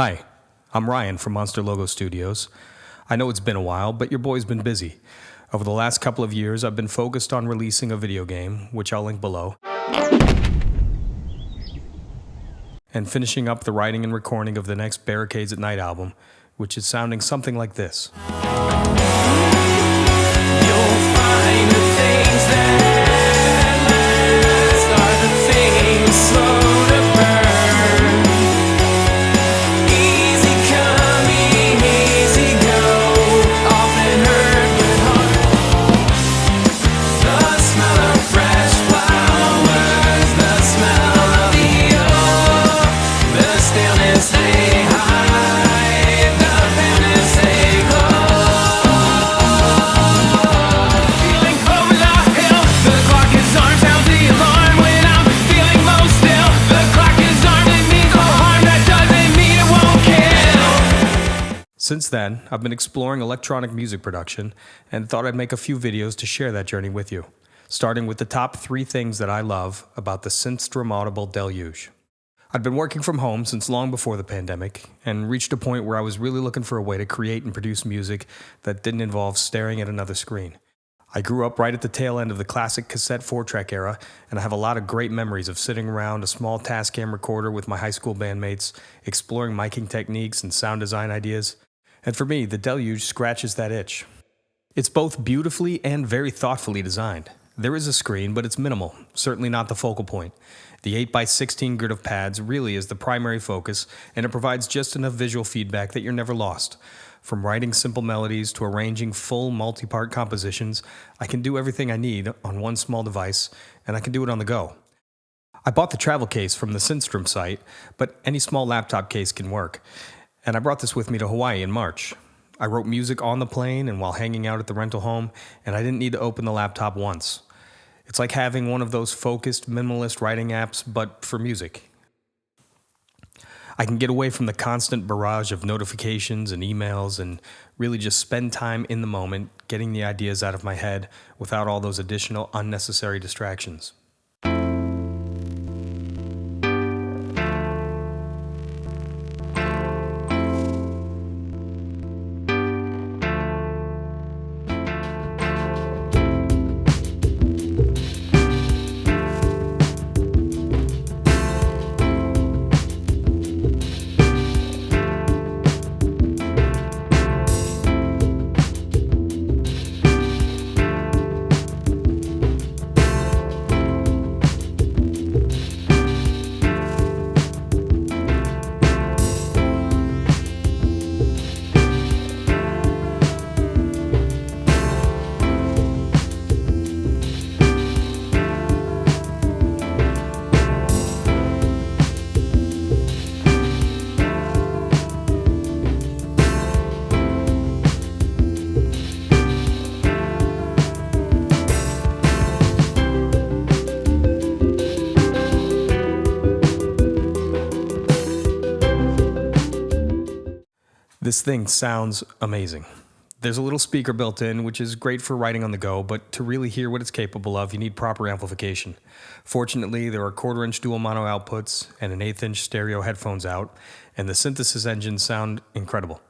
Hi, I'm Ryan from Monster Logo Studios. I know it's been a while, but your boy's been busy. Over the last couple of years, I've been focused on releasing a video game, which I'll link below, and finishing up the writing and recording of the next Barricades at Night album, which is sounding something like this. You'll find the things that last are the things slow to burn. Easy coming, easy go, often heard but hard. The smell of fresh flowers, the smell of the oak, the stillness they hide, the fairness they glow. Since then, I've been exploring electronic music production and thought I'd make a few videos to share that journey with you, starting with the top 3 things that I love about the Synthstrom Audible Deluge. I'd been working from home since long before the pandemic and reached a point where I was really looking for a way to create and produce music that didn't involve staring at another screen. I grew up right at the tail end of the classic cassette 4-track era, and I have a lot of great memories of sitting around a small Tascam recorder with my high school bandmates, exploring miking techniques and sound design ideas. And for me, the Deluge scratches that itch. It's both beautifully and very thoughtfully designed. There is a screen, but it's minimal, certainly not the focal point. The 8x16 grid of pads really is the primary focus, and it provides just enough visual feedback that you're never lost. From writing simple melodies to arranging full multi-part compositions, I can do everything I need on one small device, and I can do it on the go. I bought the travel case from the Synthstrom site, but any small laptop case can work. And I brought this with me to Hawaii in March. I wrote music on the plane and while hanging out at the rental home, and I didn't need to open the laptop once. It's like having one of those focused, minimalist writing apps, but for music. I can get away from the constant barrage of notifications and emails and really just spend time in the moment, getting the ideas out of my head without all those additional unnecessary distractions. This thing sounds amazing. There's a little speaker built in, which is great for writing on the go, but to really hear what it's capable of, you need proper amplification. Fortunately, there are 1/4-inch dual mono outputs and an 1/8-inch stereo headphones out, and the synthesis engines sound incredible.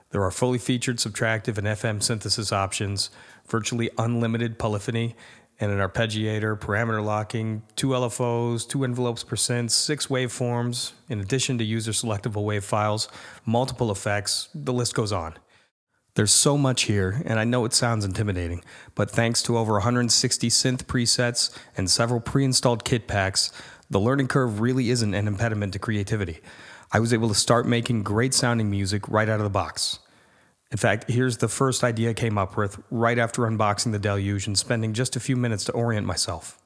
There are fully featured subtractive and FM synthesis options, virtually unlimited polyphony, and an arpeggiator, parameter locking, 2 LFOs, 2 envelopes per synth, 6 waveforms, in addition to user-selectable wave files, multiple effects, the list goes on. There's so much here, and I know it sounds intimidating, but thanks to over 160 synth presets and several pre-installed kit packs, the learning curve really isn't an impediment to creativity. I was able to start making great-sounding music right out of the box. In fact, here's the first idea I came up with right after unboxing the Deluge and spending just a few minutes to orient myself.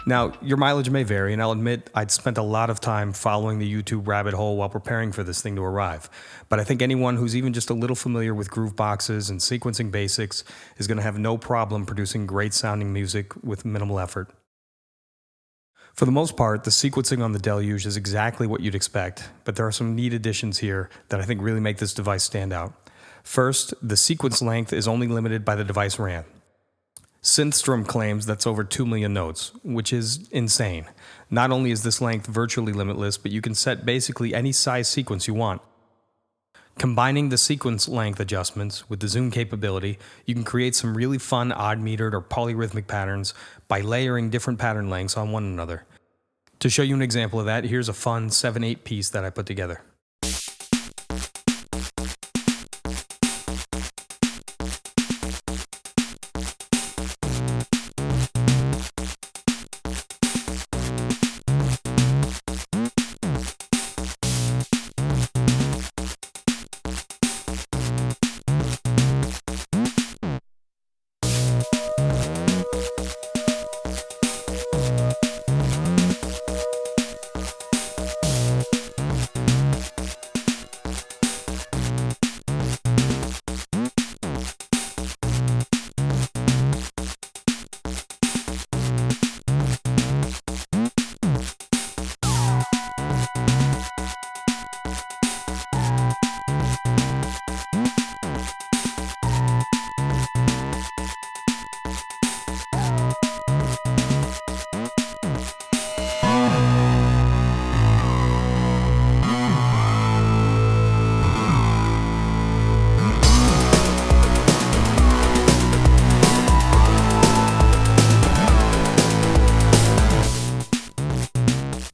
Now, your mileage may vary, and I'll admit I'd spent a lot of time following the YouTube rabbit hole while preparing for this thing to arrive. But I think anyone who's even just a little familiar with groove boxes and sequencing basics is going to have no problem producing great sounding music with minimal effort. For the most part, the sequencing on the Deluge is exactly what you'd expect, but there are some neat additions here that I think really make this device stand out. First, the sequence length is only limited by the device RAM. Synthstrom claims that's over 2 million notes, which is insane. Not only is this length virtually limitless, but you can set basically any size sequence you want. Combining the sequence length adjustments with the zoom capability, you can create some really fun odd-metered or polyrhythmic patterns by layering different pattern lengths on one another. To show you an example of that, here's a fun 7/8 piece that I put together.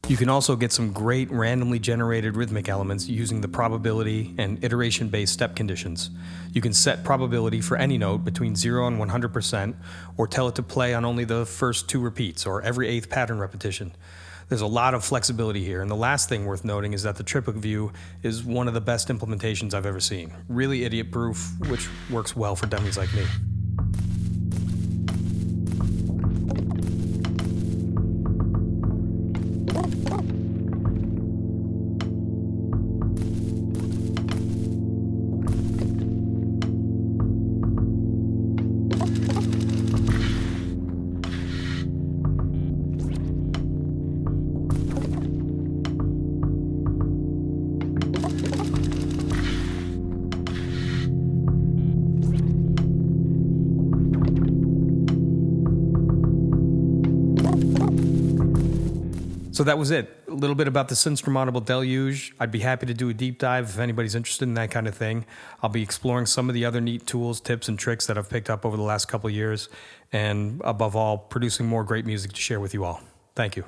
You can also get some great randomly generated rhythmic elements using the probability and iteration-based step conditions. You can set probability for any note between 0 and 100%, or tell it to play on only the first 2 repeats, or every 8th pattern repetition. There's a lot of flexibility here, and the last thing worth noting is that the triplet view is one of the best implementations I've ever seen. Really idiot-proof, which works well for dummies like me. So that was it. A little bit about the Synthstromable Deluge. I'd be happy to do a deep dive if anybody's interested in that kind of thing. I'll be exploring some of the other neat tools, tips, and tricks that I've picked up over the last couple of years, and above all, producing more great music to share with you all. Thank you.